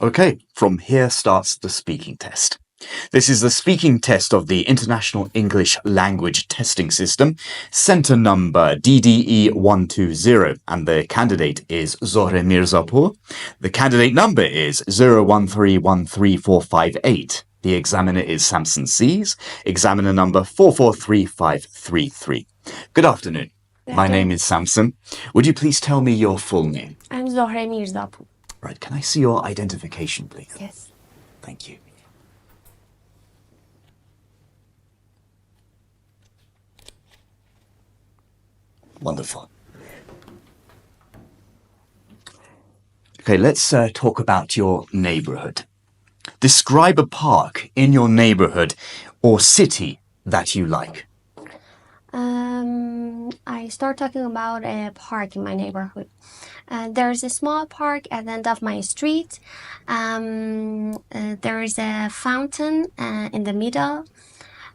Okay, from here starts the speaking test. This is the speaking test of the International English Language Testing System, center number DDE 120, and the candidate is Zohre Mirzapur. The candidate number is 013134558. The examiner is Samson Sees, examiner number 443533. Good afternoon. My name is Samson. Would you please tell me your full name? I'm Zohre Mirzapur. Right, can I see your identification, please? Yes. Thank you. Wonderful. Okay, let's talk about your neighborhood. Describe a park in your neighborhood or city that you like. I start talking about a park in my neighborhood. There's a small park at the end of my street. There is a fountain in the middle.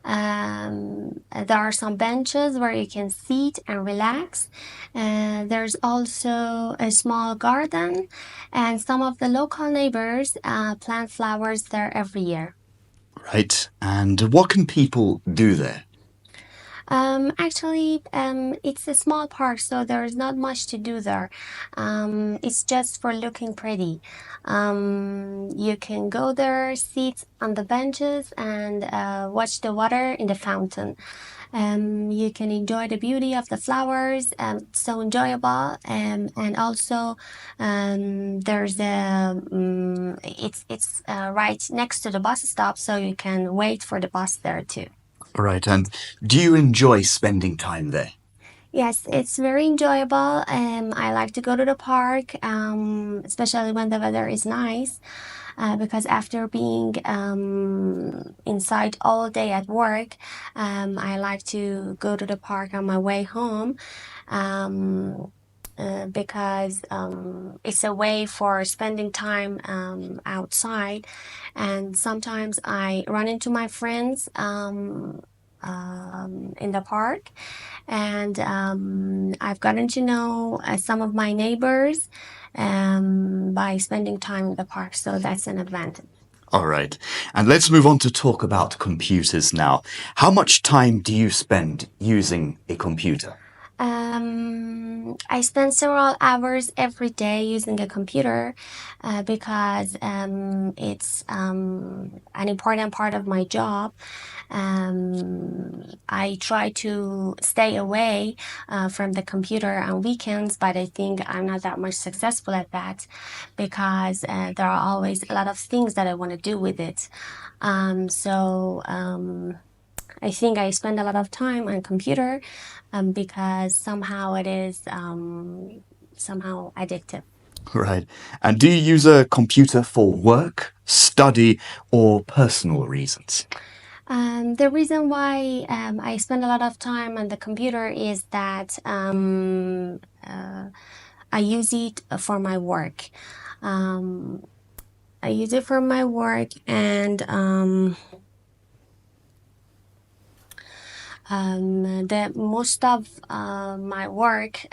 There are some benches where you can sit and relax. There's also a small garden, and some of the local neighbors plant flowers there every year. Right, and what can people do there? Actually, it's a small park, so there's not much to do there. It's just for looking pretty. You can go there, sit on the benches, and watch the water in the fountain. You can enjoy the beauty of the flowers. It's so enjoyable. And also, there's it's right next to the bus stop, so you can wait for the bus there too. Right, and do you enjoy spending time there? Yes, it's very enjoyable. I like to go to the park, especially when the weather is nice, because after being inside all day at work, I like to go to the park on my way home. Because it's a way for spending time outside, and sometimes I run into my friends in the park, and I've gotten to know some of my neighbors by spending time in the park, so that's an advantage. All right, and let's move on to talk about computers now. How much time do you spend using a computer? I spend several hours every day using a computer because it's an important part of my job. I try to stay away from the computer on weekends, but I think I'm not that much successful at that because there are always a lot of things that I want to do with it. I think I spend a lot of time on computer because somehow it is somehow addictive. Right, and do you use a computer for work, study, or personal reasons? The reason why I spend a lot of time on the computer is that I use it for my work. I use it for my work, and the most of my work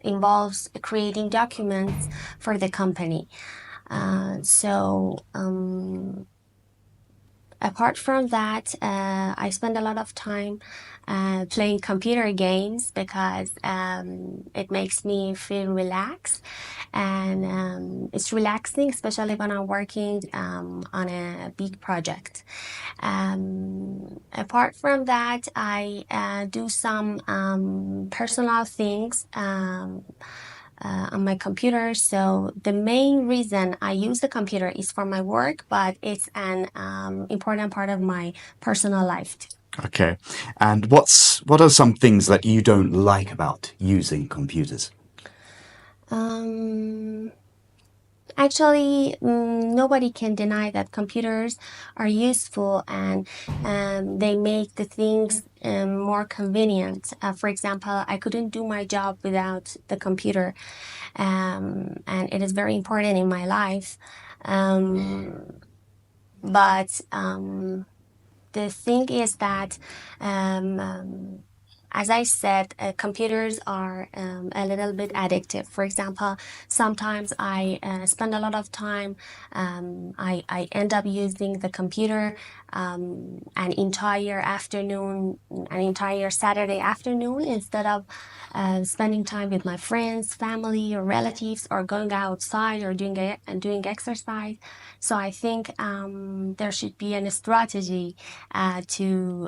involves creating documents for the company. Apart from that, I spend a lot of time playing computer games because it makes me feel relaxed, and it's relaxing, especially when I'm working on a big project. Apart from that, I do some personal things on my computer. So the main reason I use the computer is for my work, but it's an important part of my personal life too. Okay, and what are some things that you don't like about using computers? Actually, nobody can deny that computers are useful, and they make the things more convenient. For example, I couldn't do my job without the computer, and it is very important in my life. But the thing is that as I said, computers are a little bit addictive. For example, sometimes I spend a lot of time. I end up using the computer an entire afternoon, an entire Saturday afternoon, instead of spending time with my friends, family, or relatives, or going outside or doing exercise. So I think there should be a strategy to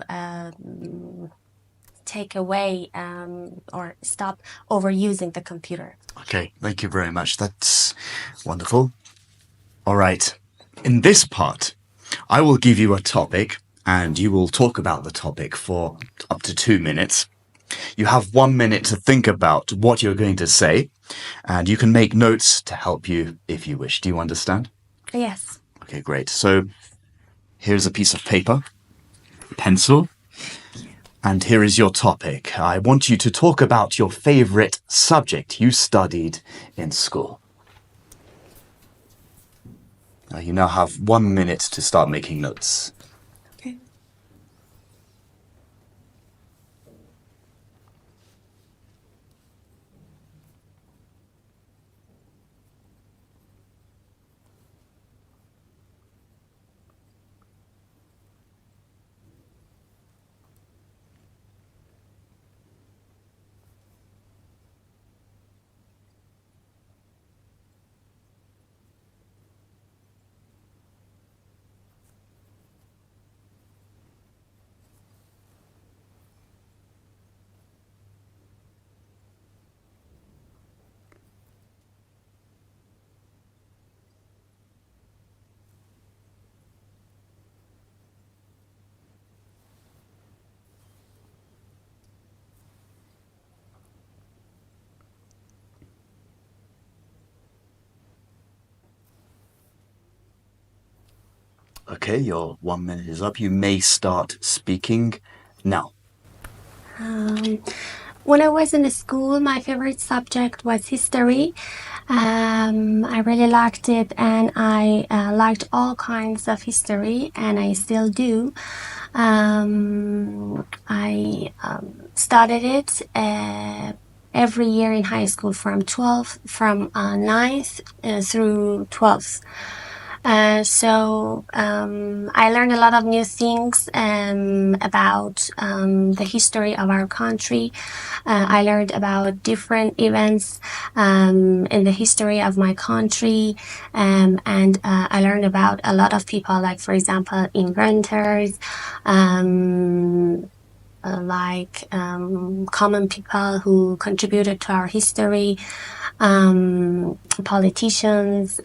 take away or stop overusing the computer. Okay, thank you very much. That's wonderful. All right. In this part, I will give you a topic and you will talk about the topic for up to 2 minutes. You have 1 minute to think about what you're going to say, and you can make notes to help you if you wish. Do you understand? Yes. Okay, great. So here's a piece of paper, pencil, and here is your topic. I want you to talk about your favorite subject you studied in school. You now have 1 minute to start making notes. Okay. Okay, your 1 minute is up. You may start speaking now. When I was in school, my favorite subject was history. I really liked it, and I liked all kinds of history, and I still do. I studied it every year in high school from 9th through 12th. So I learned a lot of new things about the history of our country. I learned about different events in the history of my country, and I learned about a lot of people, like, for example, inventors, common people who contributed to our history, politicians,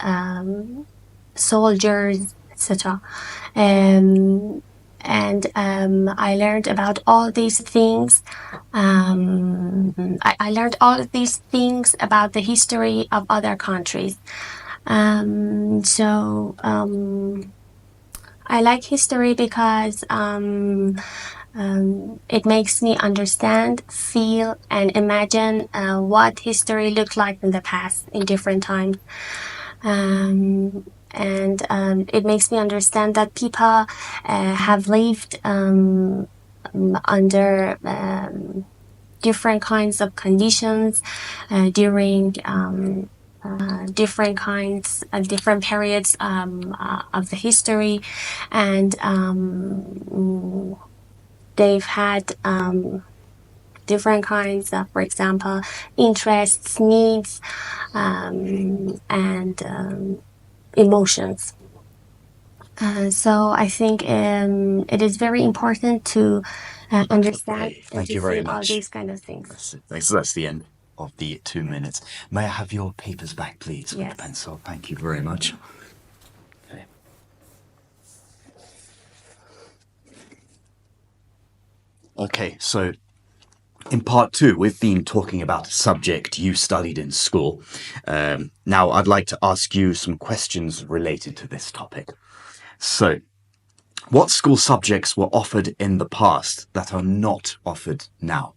soldiers, etc. I learned about all these things. I learned all these things about the history of other countries. I like history because it makes me understand, feel, and imagine what history looked like in the past in different times. It makes me understand that people have lived under different kinds of conditions during different periods of the history, and they've had different kinds of, for example, interests, needs, and emotions. So I think it is very important to understand Okay, and thank to you very see all much. these kind of things. That's it. Thanks. That's the end of the 2 minutes. May I have your papers back, please, with the Yes. pencil? Thank you very much. Okay. Okay, so in part two, we've been talking about a subject you studied in school. Now, I'd like to ask you some questions related to this topic. So, what school subjects were offered in the past that are not offered now?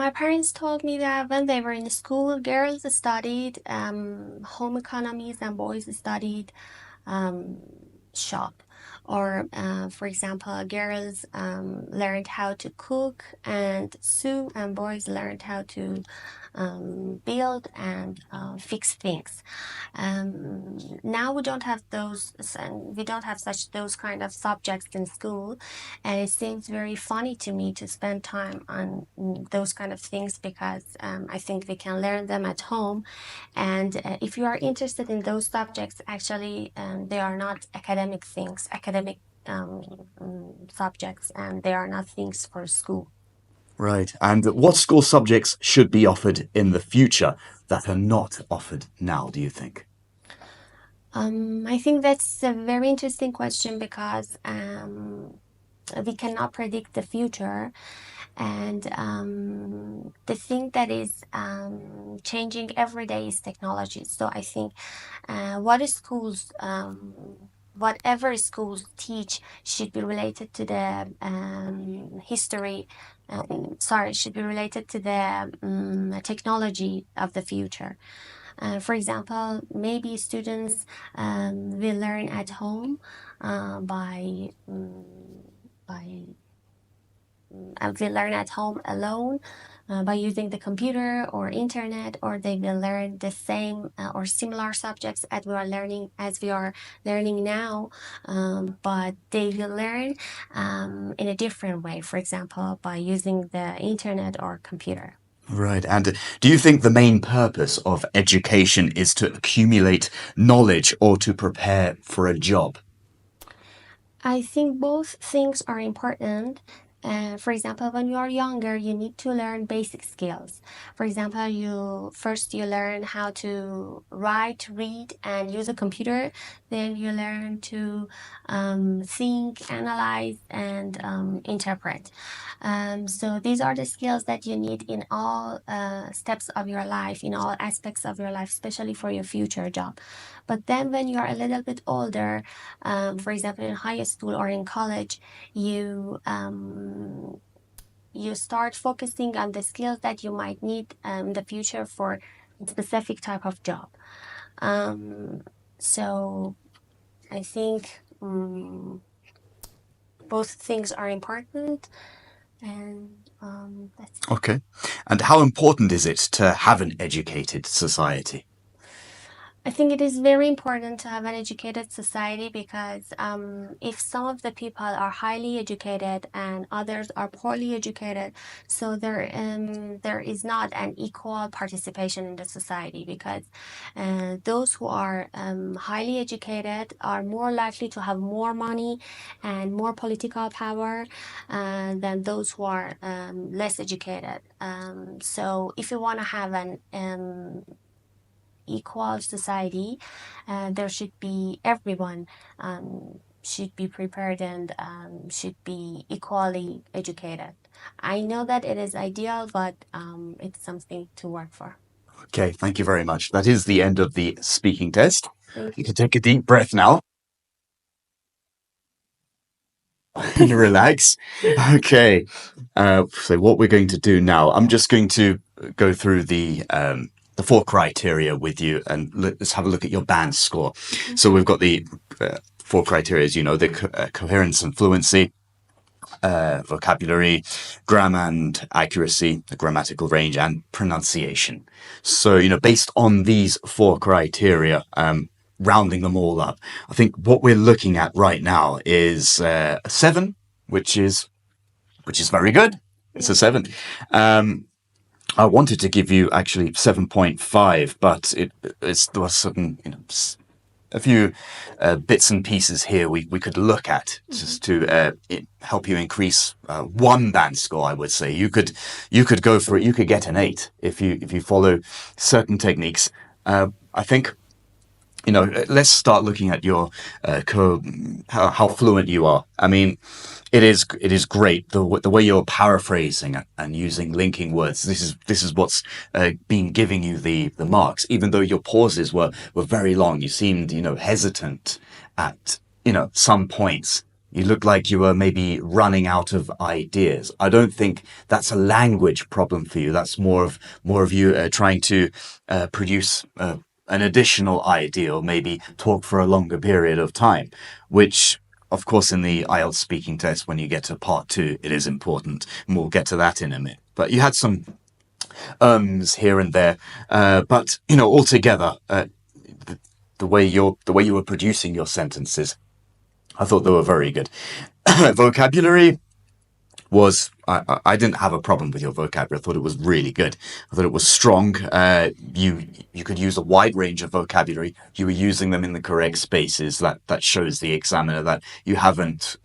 My parents told me that when they were in school, girls studied home economies and boys studied shop. Or, for example, girls learned how to cook and sew, and boys learned how to build and fix things. Now we don't have those kind of subjects in school, and it seems very funny to me to spend time on those kind of things because I think we can learn them at home. And if you are interested in those subjects, actually, they are not academic things, academic subjects, and they are not things for school. Right. And what school subjects should be offered in the future that are not offered now, do you think? I think that's a very interesting question because we cannot predict the future. And the thing that is changing every day is technology. So I think whatever schools teach should be related to the history. Should be related to the technology of the future. For example, maybe students will learn at home by will learn at home alone by using the computer or internet, or they will learn the same or similar subjects as we are learning now, but they will learn in a different way, for example, by using the internet or computer. Right. And do you think the main purpose of education is to accumulate knowledge or to prepare for a job? I think both things are important. For example, when you are younger, you need to learn basic skills. For example, you learn how to write, read, and use a computer. Then you learn to think, analyze, and interpret. So these are the skills that you need in all steps of your life, in all aspects of your life, especially for your future job. But then when you are a little bit older, for example, in high school or in college, you start focusing on the skills that you might need in the future for a specific type of job. So I think both things are important, and that's it. Okay. And how important is it to have an educated society? I think it is very important to have an educated society because if some of the people are highly educated and others are poorly educated, so there is not an equal participation in the society because those who are highly educated are more likely to have more money and more political power than those who are less educated. So if you want to have an equal society, there should be everyone should be prepared and should be equally educated. I know that it is ideal, but it's something to work for. Okay, thank you very much. That is the end of the speaking test. Thank You you. can take a deep breath now and relax. Okay, so what we're going to do now, I'm just going to go through the four criteria with you, and let's have a look at your band score. So we've got the four criteria, as you know, the coherence and fluency, vocabulary, grammar and accuracy, the grammatical range, and pronunciation. So, based on these four criteria, rounding them all up, I think what we're looking at right now is a 7, which is very good. It's a 7. I wanted to give you actually 7.5, but there was certain, a few bits and pieces here we could look at just to help you increase one band score. I would say you could go for it. You could get an 8 if you follow certain techniques. I think let's start looking at your how fluent you are. I mean, it is great the way you're paraphrasing and using linking words. This is what's been giving you the marks. Even though your pauses were very long, you seemed hesitant at some points. You looked like you were maybe running out of ideas. I don't think that's a language problem for you. That's more of you trying to produce an additional idea, or maybe talk for a longer period of time, which of course, in the IELTS speaking test, when you get to part 2, it is important, and we'll get to that in a minute. But you had some here and there, but altogether, the way you were producing your sentences, I thought they were very good. Vocabulary was I didn't have a problem with your vocabulary. I thought it was really good. I thought it was strong. You could use a wide range of vocabulary. You were using them in the correct spaces. That shows the examiner that you haven't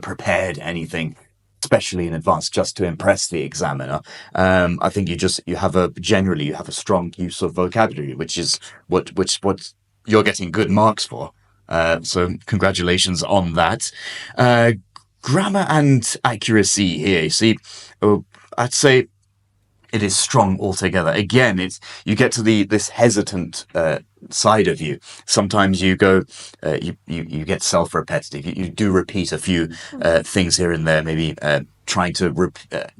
prepared anything especially in advance just to impress the examiner. I think you have a strong use of vocabulary, which is what you're getting good marks for. So congratulations on that. Grammar and accuracy here. You see, I'd say it is strong altogether. Again, you get to this hesitant side of you. Sometimes you go, you get self-repetitive. You do repeat a few things here and there, maybe trying to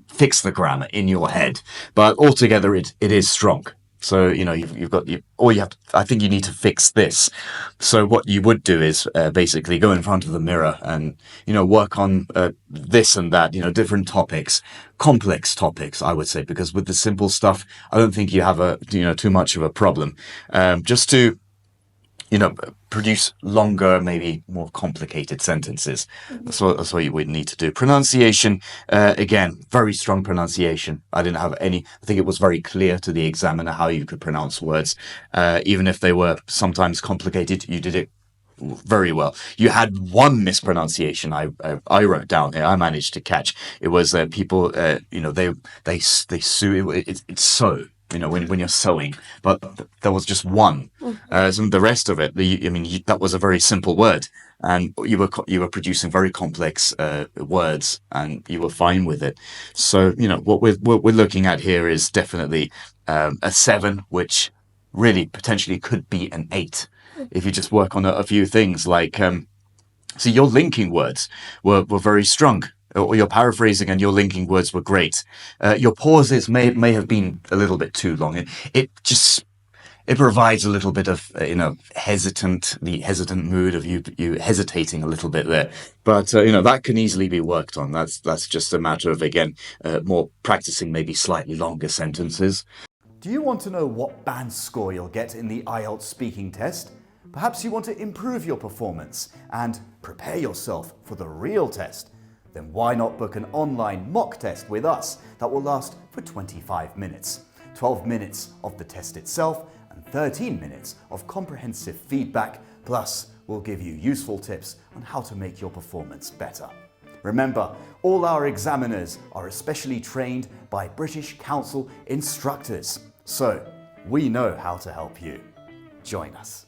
fix the grammar in your head. But altogether, it is strong. So, I think you need to fix this. So what you would do is basically go in front of the mirror and, work on this and that, different topics, complex topics, I would say, because with the simple stuff, I don't think you have too much of a problem. Just to, produce longer, maybe more complicated sentences. That's what you would need to do. Pronunciation, again, very strong pronunciation. I think it was very clear to the examiner how you could pronounce words. Even if they were sometimes complicated, you did it very well. You had one mispronunciation I wrote down here. I managed to catch. It was people, they sue. It's so. When you're sewing, but there was just one. So the rest of it, that was a very simple word, and you were producing very complex words, and you were fine with it. So what we're looking at here is definitely a 7, which really potentially could be an 8 if you just work on a few things like. So your linking words were very strong. Or your paraphrasing and your linking words were great. Your pauses may have been a little bit too long. It provides a little bit of the hesitant mood of you hesitating a little bit there. But that can easily be worked on. That's just a matter of more practicing maybe slightly longer sentences. Do you want to know what band score you'll get in the IELTS speaking test? Perhaps you want to improve your performance and prepare yourself for the real test. Then why not book an online mock test with us that will last for 25 minutes, 12 minutes of the test itself and 13 minutes of comprehensive feedback, plus we'll give you useful tips on how to make your performance better. Remember, all our examiners are especially trained by British Council instructors, so we know how to help you. Join us.